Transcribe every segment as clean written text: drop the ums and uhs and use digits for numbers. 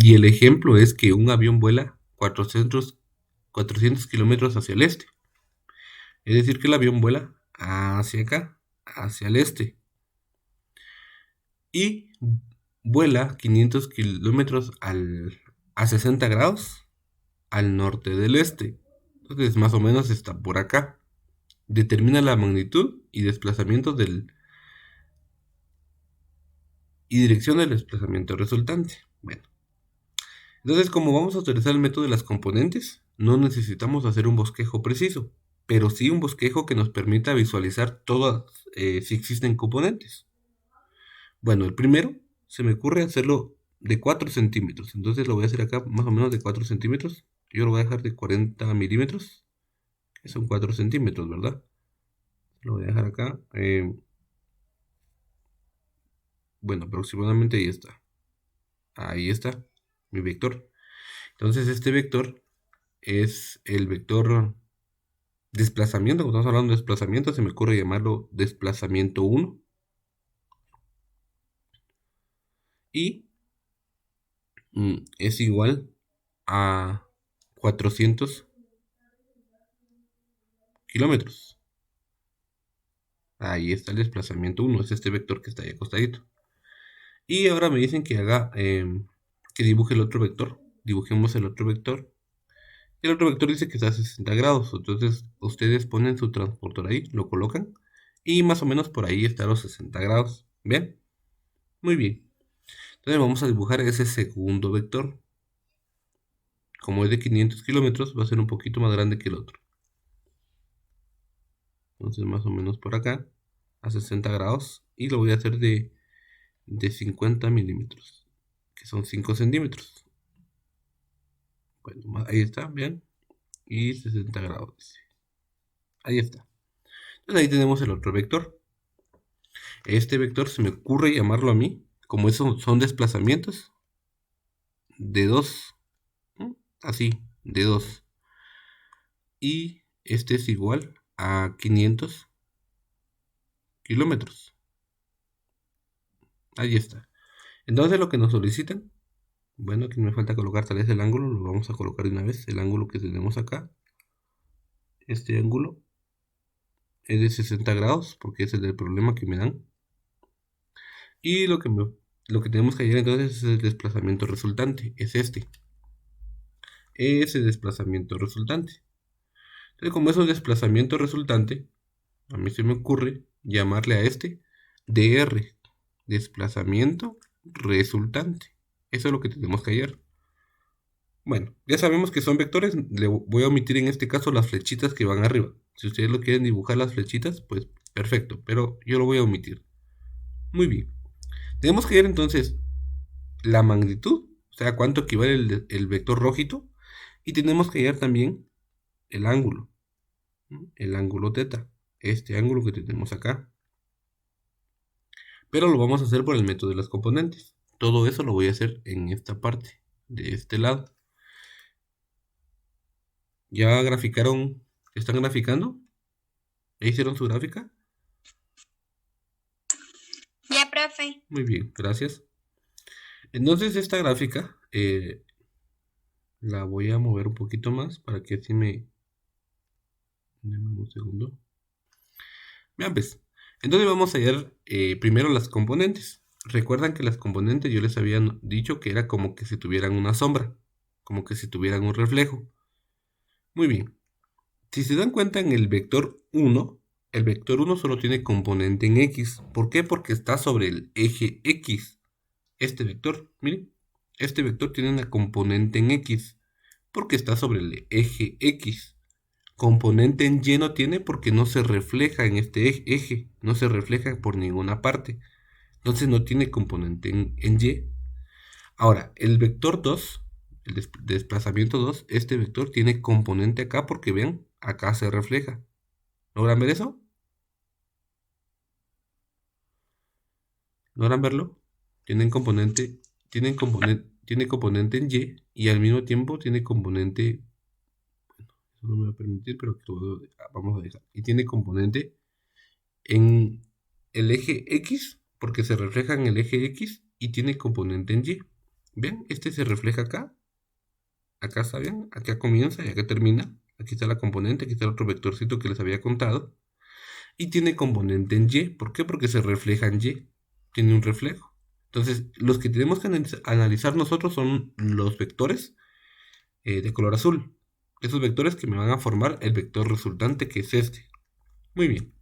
Y el ejemplo es que un avión vuela 400 kilómetros hacia el este. Es decir, que el avión vuela hacia acá, hacia el este. Y vuela 500 kilómetros a 60 grados al norte del este. Entonces, más o menos está por acá. Determina la magnitud y desplazamiento y dirección del desplazamiento resultante. Bueno, entonces, como vamos a utilizar el método de las componentes, no necesitamos hacer un bosquejo preciso, pero sí un bosquejo que nos permita visualizar todas, si existen componentes. Bueno, el primero se me ocurre hacerlo de 4 centímetros, entonces lo voy a hacer acá más o menos de 4 centímetros. Yo lo voy a dejar de 40 milímetros, que son 4 centímetros, ¿verdad? Lo voy a dejar acá. Bueno, aproximadamente ahí está. Ahí está mi vector. Entonces este vector es el vector desplazamiento. Cuando estamos hablando de desplazamiento, se me ocurre llamarlo desplazamiento 1. Y es igual a 400 kilómetros. Ahí está el desplazamiento 1. Es este vector que está ahí acostadito. Y ahora me dicen que haga, que dibuje el otro vector. Dibujemos el otro vector. El otro vector dice que está a 60 grados. Entonces ustedes ponen su transportador ahí, lo colocan. Y más o menos por ahí está los 60 grados. ¿Bien? Muy bien. Entonces vamos a dibujar ese segundo vector. Como es de 500 kilómetros, va a ser un poquito más grande que el otro. Entonces más o menos por acá, a 60 grados. Y lo voy a hacer de 50 milímetros, que son 5 centímetros. Bueno, ahí está, bien. Y 60 grados, dice. Ahí está. Entonces ahí tenemos el otro vector. Este vector se me ocurre llamarlo a mí, como esos son desplazamientos, de 2. Así, de 2. Y este es igual a 500 kilómetros. Ahí está. Entonces lo que nos solicitan, bueno, aquí me falta colocar tal vez el ángulo, lo vamos a colocar de una vez, el ángulo que tenemos acá. Este ángulo es de 60 grados, porque ese es el problema que me dan. Y lo que tenemos que hallar entonces es el desplazamiento resultante, es este. Ese desplazamiento resultante. Entonces, como es un desplazamiento resultante, a mí se me ocurre llamarle a este dr, desplazamiento resultante. Eso es lo que tenemos que hallar. Bueno, ya sabemos que son vectores, le voy a omitir en este caso las flechitas que van arriba. Si ustedes lo quieren dibujar las flechitas, pues perfecto, pero yo lo voy a omitir. Muy bien. Tenemos que ver entonces la magnitud, o sea, cuánto equivale el vector rojito, y tenemos que hallar también el ángulo, el ángulo teta, este ángulo que tenemos acá. Pero lo vamos a hacer por el método de las componentes. Todo eso lo voy a hacer en esta parte, de este lado. ¿Ya graficaron? ¿Están graficando? ¿Ya hicieron su gráfica? Ya, profe. Muy bien, gracias. Entonces esta gráfica la voy a mover un poquito más para que así me... Deme un segundo. Vean pues. Entonces vamos a hallar primero las componentes. Recuerdan que las componentes yo les había dicho que era como que si tuvieran una sombra, como que si tuvieran un reflejo. Muy bien. Si se dan cuenta en el vector 1 solo tiene componente en X. ¿Por qué? Porque está sobre el eje X. Este vector, miren, este vector tiene una componente en X porque está sobre el eje X. Componente en Y no tiene porque no se refleja en este eje, no se refleja por ninguna parte. Entonces no tiene componente en Y. Ahora, el vector 2, el desplazamiento 2, este vector tiene componente acá porque vean, acá se refleja. ¿Logran ver eso? ¿Logran verlo? Tienen componente, tiene componente en y al mismo tiempo tiene componente, bueno, eso no me va a permitir, pero vamos a dejar. Y tiene componente en el eje X, porque se refleja en el eje X y tiene componente en Y. Bien, este se refleja acá. Acá está bien, acá comienza y acá termina. Aquí está la componente, aquí está el otro vectorcito que les había contado. Y tiene componente en Y. ¿Por qué? Porque se refleja en Y. Tiene un reflejo. Entonces, los que tenemos que analizar nosotros son los vectores de color azul. Esos vectores que me van a formar el vector resultante, que es este. Muy bien.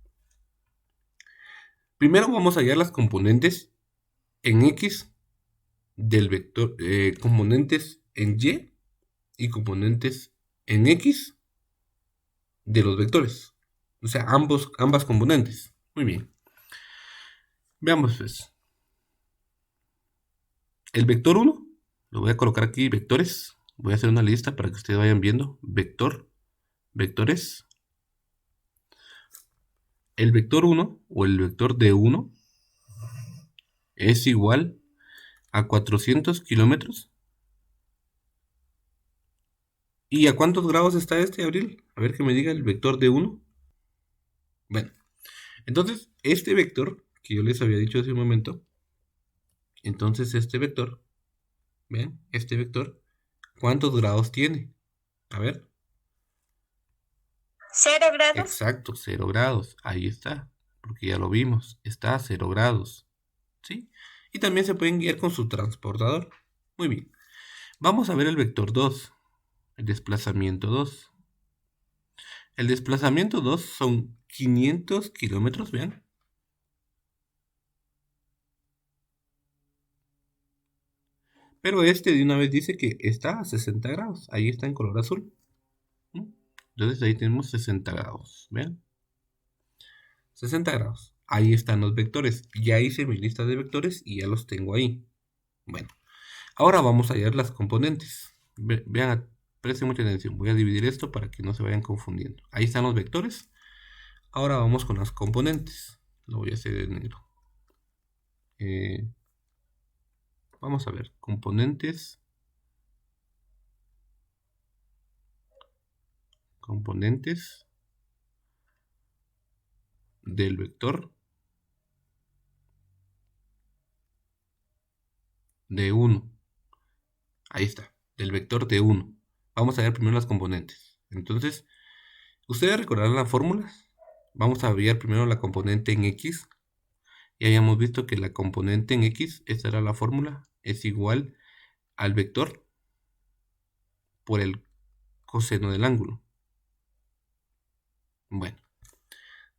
Primero vamos a hallar las componentes en X del vector, componentes en y componentes en X de los vectores. O sea, ambas componentes. Muy bien. Veamos pues. El vector 1, lo voy a colocar aquí, vectores. Voy a hacer una lista para que ustedes vayan viendo. Vector, vectores. El vector 1 o el vector de 1 es igual a 400 kilómetros. ¿Y a cuántos grados está este, Abril? A ver que me diga el vector de 1. Bueno, entonces este vector que yo les había dicho hace un momento, entonces este vector, ¿ven? Este vector, ¿cuántos grados tiene? A ver. 0 grados. Exacto, 0 grados. Ahí está, porque ya lo vimos. Está a 0 grados. ¿Sí? Y también se pueden guiar con su transportador. Muy bien. Vamos a ver el vector 2, el desplazamiento 2. El desplazamiento 2 son 500 kilómetros, vean. Pero este de una vez dice que está a 60 grados. Ahí está en color azul. Entonces ahí tenemos 60 grados. Vean. 60 grados. Ahí están los vectores. Ya hice mi lista de vectores y ya los tengo ahí. Bueno. Ahora vamos a hallar las componentes. Vean, presten mucha atención. Voy a dividir esto para que no se vayan confundiendo. Ahí están los vectores. Ahora vamos con las componentes. Lo voy a hacer en negro. Vamos a ver. Componentes. Componentes del vector de 1. Ahí está. Del vector de 1. Vamos a ver primero las componentes. Entonces, ustedes recordarán la fórmula. Vamos a ver primero la componente en X. Ya hayamos visto que la componente en X, esta era la fórmula, es igual al vector por el coseno del ángulo. Bueno,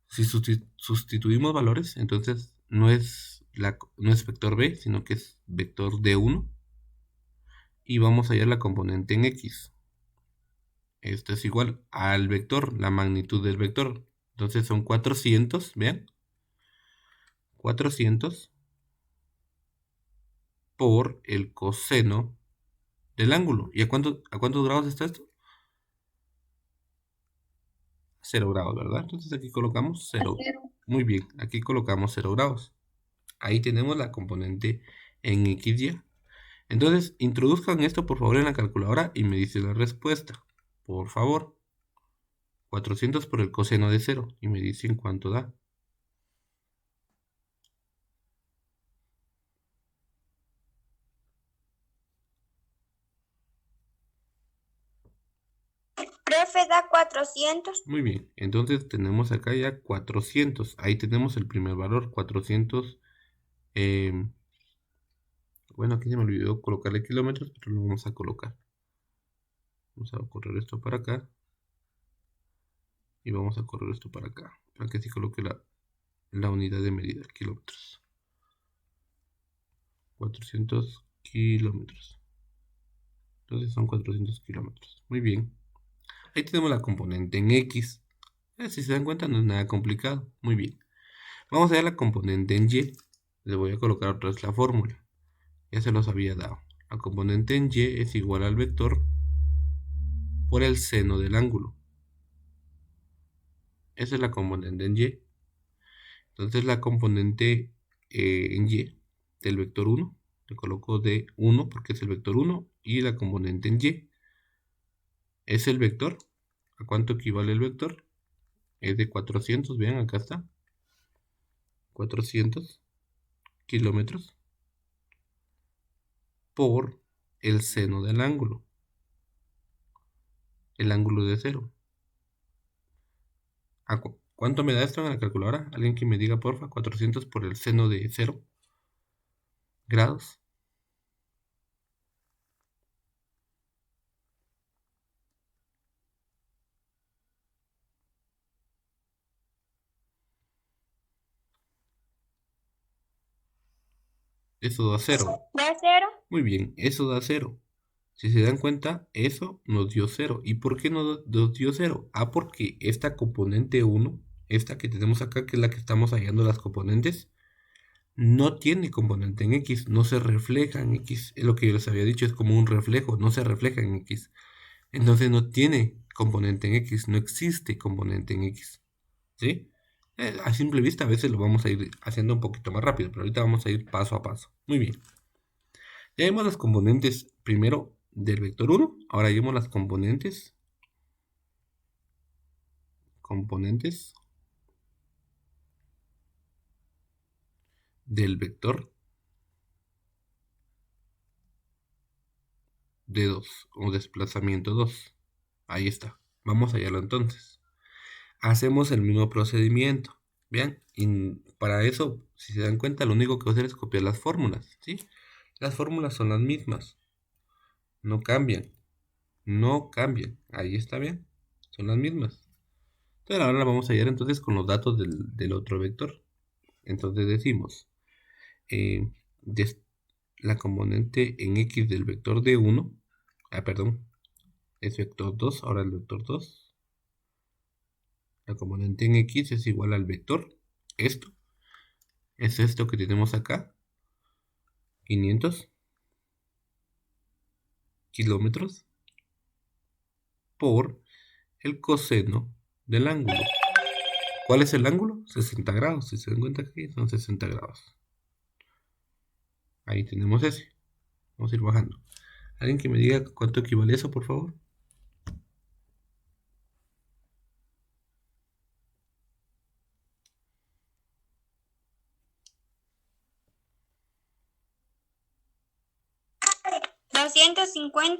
si sustituimos valores, entonces no es vector B, sino que es vector de 1. Y vamos a hallar la componente en X. Esto es igual al vector, la magnitud del vector. Entonces son 400, vean. 400 por el coseno del ángulo. ¿Y a cuántos grados está esto? 0 grados, ¿verdad? Entonces aquí colocamos 0. Muy bien, aquí colocamos 0 grados. Ahí tenemos la componente en XY. Entonces, introduzcan esto por favor en la calculadora y me dice la respuesta. Por favor. 400 por el coseno de 0 y me dicen cuánto da. Profe, da 400. Muy bien, entonces tenemos acá ya 400. Ahí tenemos el primer valor, 400. Bueno, aquí se me olvidó colocarle kilómetros, pero lo vamos a colocar. Vamos a correr esto para acá. Y vamos a correr esto para acá, para que se coloque la unidad de medida, kilómetros. 400 kilómetros. Entonces son 400 kilómetros. Muy bien. Ahí tenemos la componente en X. Si se dan cuenta no es nada complicado. Muy bien. Vamos a ver la componente en Y. Le voy a colocar otra vez la fórmula. Ya se los había dado. La componente en Y es igual al vector por el seno del ángulo. Esa es la componente en Y. Entonces la componente en Y del vector 1, le coloco de 1 porque es el vector 1 y la componente en Y es el vector. ¿A cuánto equivale el vector? Es de 400, vean, acá está. 400 kilómetros por el seno del ángulo, el ángulo de 0. ¿Cuánto me da esto en la calculadora? Alguien que me diga, porfa, 400 por el seno de 0 grados. Eso da 0. ¿Da 0? Muy bien, eso da 0. Si se dan cuenta, eso nos dio 0. ¿Y por qué nos dio 0? Porque esta componente 1, esta que tenemos acá, que es la que estamos hallando las componentes, no tiene componente en X, no se refleja en X. Es lo que yo les había dicho, es como un reflejo, no se refleja en X. Entonces no tiene componente en X, no existe componente en X. ¿Sí? A simple vista a veces lo vamos a ir haciendo un poquito más rápido, pero ahorita vamos a ir paso a paso. Muy bien. Ya vimos las componentes primero del vector 1, ahora vimos las componentes del vector de 2 o desplazamiento 2. Ahí está. Vamos a hallarlo entonces. Hacemos el mismo procedimiento. Vean, y para eso, si se dan cuenta, lo único que voy a hacer es copiar las fórmulas, ¿sí? Las fórmulas son las mismas. No cambian. No cambian. Ahí está bien. Son las mismas. Entonces ahora la vamos a hallar entonces con los datos del otro vector. Entonces decimos, eh, la componente en X del vector de 1, perdón, es vector 2, ahora el vector 2. La componente en X es igual al vector, esto, es esto que tenemos acá, 500 kilómetros por el coseno del ángulo. ¿Cuál es el ángulo? 60 grados, si se dan cuenta aquí son 60 grados. Ahí tenemos ese. Vamos a ir bajando. ¿Alguien que me diga cuánto equivale eso, por favor? ¿250?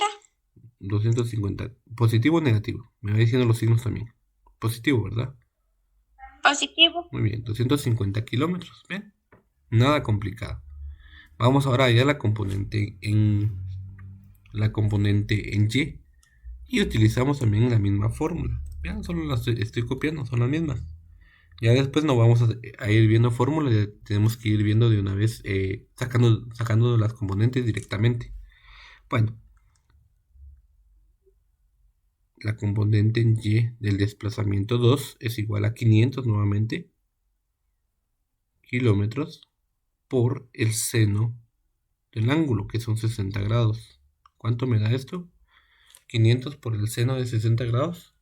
250. ¿Positivo o negativo? Me va diciendo los signos también. Positivo, ¿verdad? Positivo. Muy bien, 250 kilómetros. Bien, nada complicado. Vamos ahora allá a la componente en Y. Y utilizamos también la misma fórmula. Vean, solo las estoy copiando, son las mismas. Ya después no vamos a ir viendo fórmulas, ya tenemos que ir viendo de una vez, sacando las componentes directamente. Bueno, la componente en Y del desplazamiento 2 es igual a 500 nuevamente kilómetros por el seno del ángulo, que son 60 grados. ¿Cuánto me da esto? 500 por el seno de 60 grados.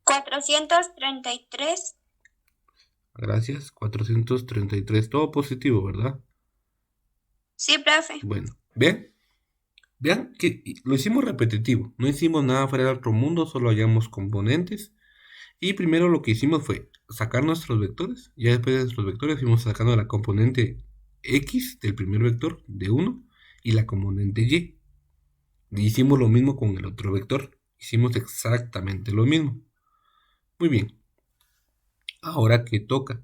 ¿433? Gracias, 433. Todo positivo, ¿verdad? Sí, profe. Bueno, vean que lo hicimos repetitivo. No hicimos nada fuera del otro mundo, solo hallamos componentes. Y primero lo que hicimos fue sacar nuestros vectores. Ya después de nuestros vectores fuimos sacando la componente X del primer vector de 1 y la componente Y. Hicimos lo mismo con el otro vector. Hicimos exactamente lo mismo. Muy bien. Ahora, ¿qué toca?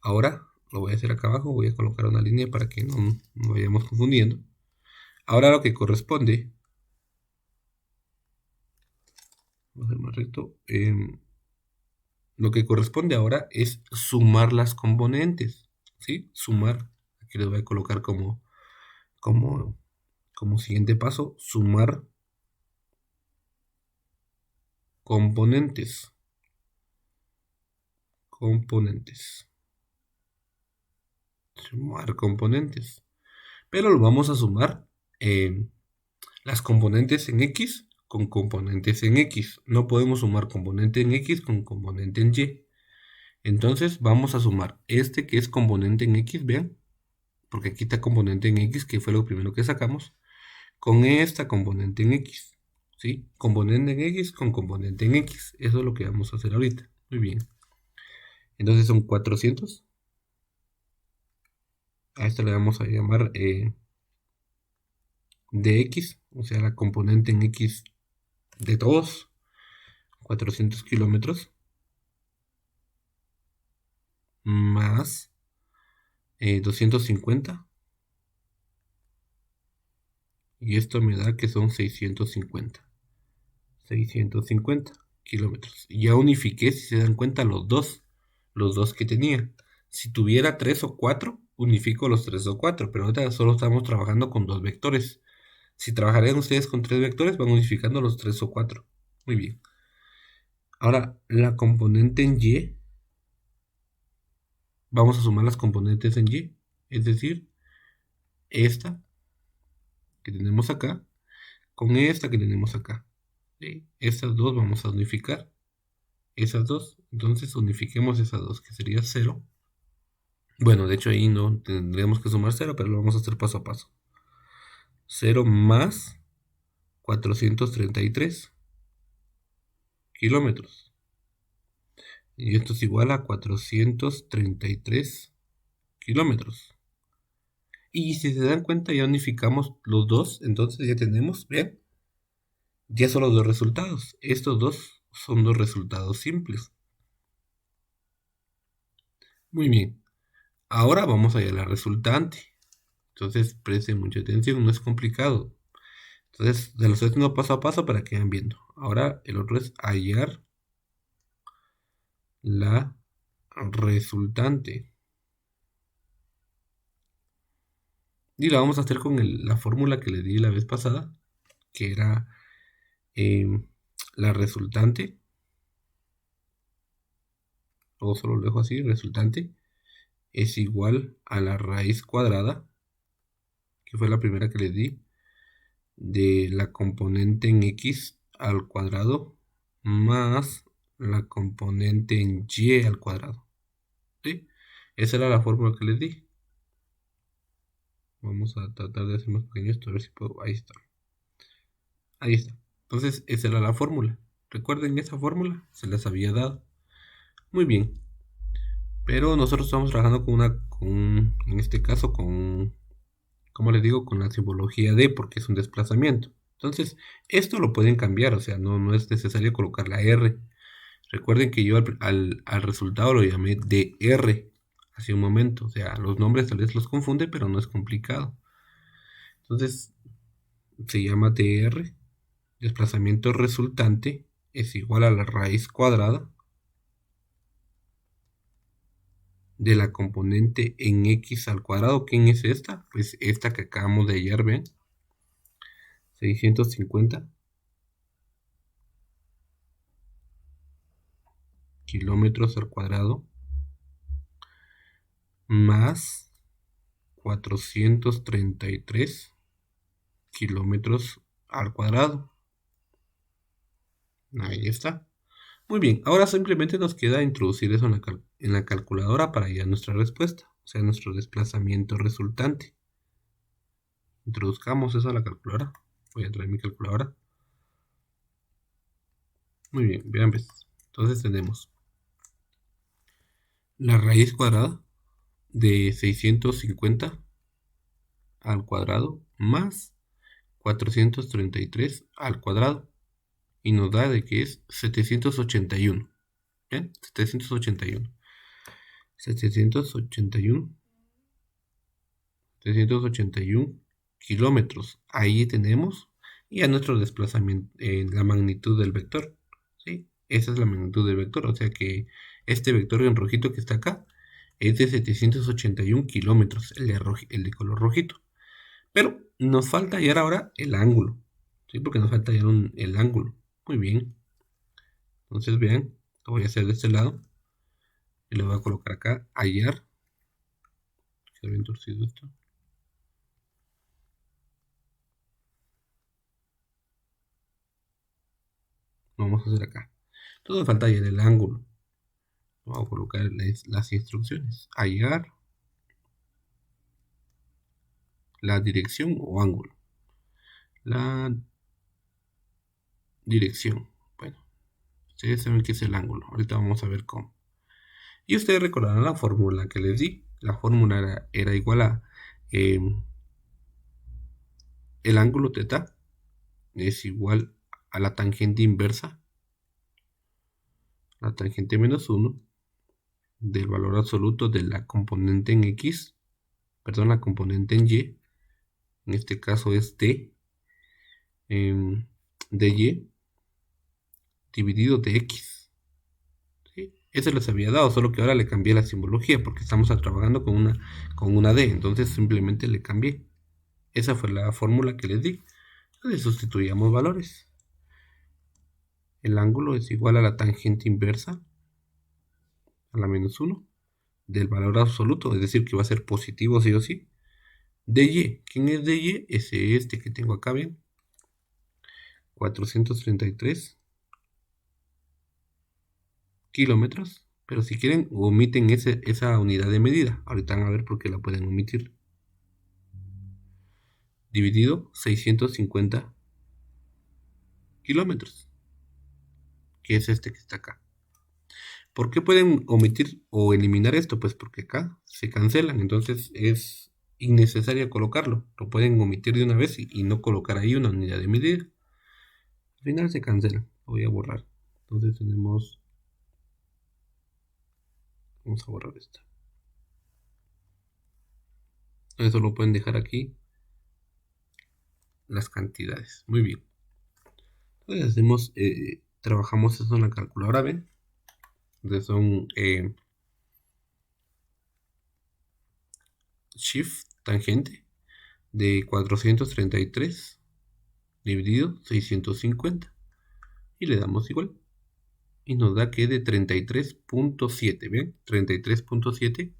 Ahora lo voy a hacer acá abajo. Voy a colocar una línea para que no vayamos confundiendo. Ahora lo que corresponde. Vamos a hacer más recto. Lo que corresponde ahora es sumar las componentes. ¿Sí? Sumar. Aquí les voy a colocar como siguiente paso. Sumar componentes. Sumar componentes. Pero lo vamos a sumar las componentes en X con componentes en X. No podemos sumar componente en X con componente en Y. Entonces vamos a sumar este que es componente en X, vean, porque aquí está componente en X, que fue lo primero que sacamos, con esta componente en X. ¿sí? Componente en X con componente en X. Eso es lo que vamos a hacer ahorita. Muy bien. Entonces son 400. A esto le vamos a llamar dx, o sea, la componente en X de todos, 400 kilómetros, más 250. Y esto me da que son 650. 650 kilómetros. Y ya unifiqué, si se dan cuenta, los dos que tenía. Si tuviera 3 o 4, unifico los 3 o 4, pero ahorita solo estamos trabajando con 2 vectores. Si trabajarían ustedes con 3 vectores, van unificando los 3 o 4. Muy bien. Ahora, la componente en Y, vamos a sumar las componentes en Y, es decir, esta que tenemos acá, con esta que tenemos acá. ¿Sí? Estas dos vamos a unificar. Esas dos, entonces unifiquemos esas dos, que sería 0. Bueno, de hecho ahí no tendríamos que sumar 0, pero lo vamos a hacer paso a paso. 0 más 433 kilómetros. Y esto es igual a 433 kilómetros. Y si se dan cuenta, ya unificamos los dos, entonces ya tenemos, vean, ya son los dos resultados. Estos dos son dos resultados simples. Muy bien. Ahora vamos a hallar la resultante. Entonces presten mucha atención, no es complicado. Entonces, se los estoy haciendo paso a paso para que vayan viendo. Ahora el otro es hallar la resultante. Y la vamos a hacer con la fórmula que le di la vez pasada, que era la resultante. O solo lo dejo así, resultante es igual a la raíz cuadrada, que fue la primera que le di, de la componente en X al cuadrado más la componente en Y al cuadrado. ¿Sí? Esa era la fórmula que les di. Vamos a tratar de hacer más pequeño esto, a ver si puedo. Ahí está. Ahí está. Entonces, esa era la fórmula. ¿Recuerden esa fórmula? Se las había dado. Muy bien. Pero nosotros estamos trabajando en este caso, como les digo, con la simbología D, porque es un desplazamiento. Entonces, esto lo pueden cambiar, o sea, no es necesario colocar la R. Recuerden que yo al resultado lo llamé DR hace un momento. O sea, los nombres tal vez los confunde, pero no es complicado. Entonces, se llama DR. Desplazamiento resultante es igual a la raíz cuadrada de la componente en X al cuadrado. ¿Quién es esta? Pues esta que acabamos de hallar, ¿ven? 650 kilómetros al cuadrado más 433 kilómetros al cuadrado. Ahí está. Muy bien, ahora simplemente nos queda introducir eso en la calculadora para hallar nuestra respuesta, o sea, nuestro desplazamiento resultante. Introduzcamos eso a la calculadora. Voy a traer mi calculadora. Muy bien, vean pues. Entonces tenemos la raíz cuadrada de 650 al cuadrado más 433 al cuadrado. Y nos da de que es 781. ¿Bien? 781. 781. 781 kilómetros. Ahí tenemos ya nuestro desplazamiento en la magnitud del vector. ¿Sí? Esa es la magnitud del vector. O sea que este vector en rojito que está acá es de 781 kilómetros, el de color rojito. Pero nos falta hallar ahora el ángulo. ¿Sí? Porque nos falta hallar el ángulo. Muy bien. Entonces vean, lo voy a hacer de este lado. Y lo voy a colocar acá, hallar. Está bien torcido esto. Lo vamos a hacer acá. Todo falta hallar el ángulo. Vamos a colocar las instrucciones. Hallar la dirección o ángulo. La dirección. Bueno, ustedes saben que es el ángulo. Ahorita vamos a ver cómo. Y ustedes recordarán la fórmula que les di. La fórmula era igual a el ángulo θ es igual a la tangente inversa, la tangente menos 1 del valor absoluto de la componente en X, perdón, la componente en Y, en este caso es D, de Y dividido de X. ¿Sí? Eso les había dado, solo que ahora le cambié la simbología porque estamos trabajando con una D, entonces simplemente le cambié. Esa fue la fórmula que les di. Le sustituíamos valores. El ángulo es igual a la tangente inversa, a la menos 1, del valor absoluto, es decir, que va a ser positivo sí o sí, de Y. ¿Quién es de Y? Es este que tengo acá, ¿ven? 433 kilómetros, pero si quieren omiten esa unidad de medida. Ahorita van a ver por qué la pueden omitir. Dividido 650 kilómetros, que es este que está acá. ¿Por qué pueden omitir o eliminar esto? Pues porque acá se cancelan, entonces es innecesario colocarlo. Lo pueden omitir de una vez y no colocar ahí una unidad de medida. Al final se cancelan. Lo voy a borrar. Entonces tenemos... Vamos a borrar esta. Eso lo pueden dejar aquí. Las cantidades. Muy bien. Entonces hacemos... trabajamos eso en la calculadora, ¿ven? Entonces son... shift tangente de 433 dividido 650 y le damos igual y nos da que de 33.7, ¿ven? 33.7.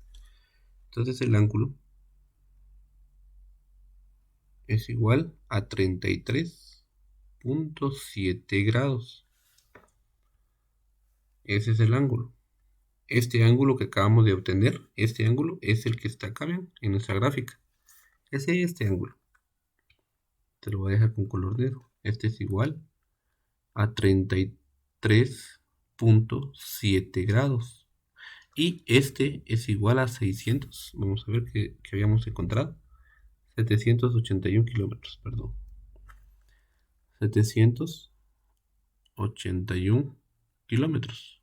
Entonces el ángulo es igual a 33.7 grados. Ese es el ángulo. Este ángulo que acabamos de obtener, este ángulo es el que está acá, ¿ven? En nuestra gráfica. Este ángulo. Te lo voy a dejar con color negro. Este es igual a 33.7 grados. Y este es igual a 600. Vamos a ver que habíamos encontrado. 781 kilómetros, perdón. 781 kilómetros.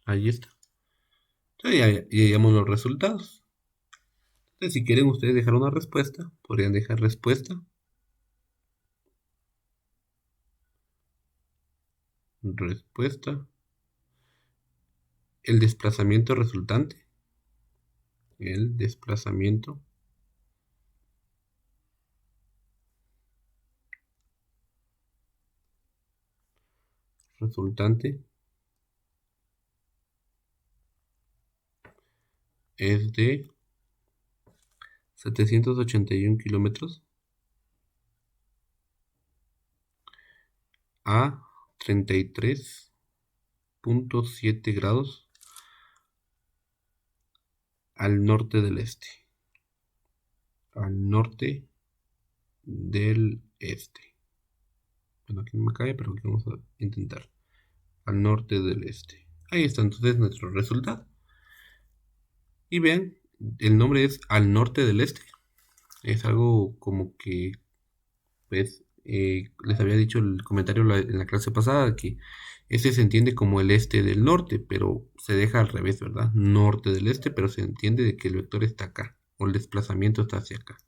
Ahí está. Entonces ya hallamos los resultados. Entonces, si quieren ustedes dejar una respuesta, podrían dejar respuesta. Respuesta. El desplazamiento resultante. El desplazamiento resultante es de 781 kilómetros a 33.7 grados al norte del este. Al norte del este. Bueno, aquí no me cae, pero aquí vamos a intentar. Al norte del este. Ahí está entonces nuestro resultado. Y vean, el nombre es al norte del este. Es algo como que, pues, les había dicho el comentario en la clase pasada que este se entiende como el este del norte, pero se deja al revés, ¿verdad? Norte del este, pero se entiende de que el vector está acá, o el desplazamiento está hacia acá.